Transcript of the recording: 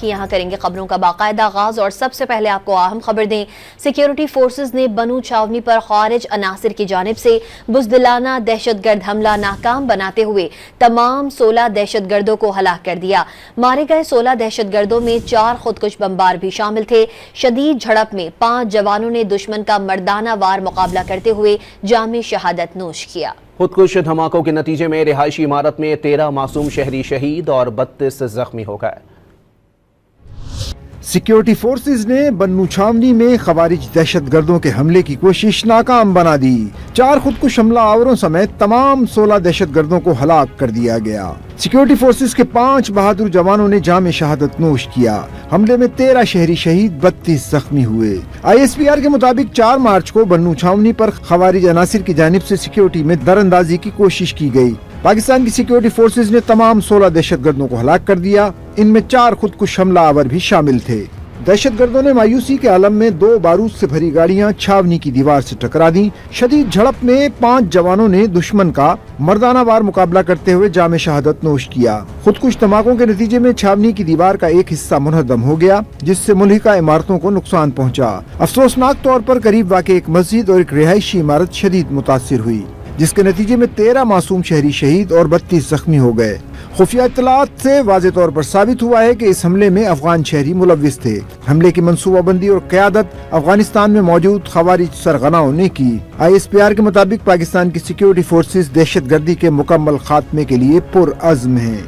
کی یہاں کریں گے خبروں کا باقاعدہ آغاز، اور سب سے پہلے آپ کو اہم خبر دیں۔ سیکیورٹی فورسز نے بنو چھاونی پر خارج عناصر کی جانب سے بزدلانہ دہشت گرد حملہ ناکام بناتے ہوئے تمام 16 دہشت گردوں کو ہلاک کر دیا۔ مارے گئے 16 دہشت گردوں میں 4 خودکش بمبار بھی شامل تھے۔ شدید جھڑپ میں 5 جوانوں نے دشمن کا مردانہ وار مقابلہ کرتے ہوئے جامِ شہادت نوش کیا۔ خودکش دھماکوں کے نتیجے میں رہائشی عمارت میں 13 معصوم شہری شہید اور 32 زخمی ہو گئے۔ سیکیورٹی فورسز نے بنو چھاونی میں خوارج دہشت گردوں کے حملے کی کوشش ناکام بنا دی۔ 4 خودکش حملہ آوروں سمیت تمام 16 دہشت گردوں کو ہلاک کر دیا گیا۔ سیکیورٹی فورسز کے 5 بہادر جوانوں نے جامِ شہادت نوش کیا۔ حملے میں 13 شہری شہید، 32 زخمی ہوئے۔ ISPR کے مطابق 4 مارچ کو بنو چھاونی پر خوارج عناصر کی جانب سے سیکیورٹی میں دراندازی کی کوشش کی گئی۔ پاکستان کی سیکیورٹی فورسز نے تمام 16 دہشت گردوں کو ہلاک کر دیا۔ ان میں 4 خودکش حملہ آور بھی شامل تھے۔ دہشت گردوں نے مایوسی کے عالم میں 2 بارود سے بھری گاڑیاں چھاونی کی دیوار سے ٹکرا دیں۔ شدید جھڑپ میں 5 جوانوں نے دشمن کا مردانہ وار مقابلہ کرتے ہوئے جامِ شہادت نوش کیا۔ خودکش دھماکوں کے نتیجے میں چھاونی کی دیوار کا ایک حصہ منہدم ہو گیا، جس سے ملحقہ عمارتوں کو نقصان پہنچا۔ افسوسناک طور پر قریب واقع ایک مسجد اور ایک رہائشی عمارت شدید متاثر ہوئی، جس کے نتیجے میں 13 معصوم شہری شہید اور 32 زخمی ہو گئے۔ خفیہ اطلاعات سے واضح طور پر ثابت ہوا ہے کہ اس حملے میں افغان شہری ملوث تھے۔ حملے کی منصوبہ بندی اور قیادت افغانستان میں موجود خوارج سرغناؤں نے کی۔ ISPR کے مطابق پاکستان کی سیکیورٹی فورسز دہشت گردی کے مکمل خاتمے کے لیے پرعزم ہیں۔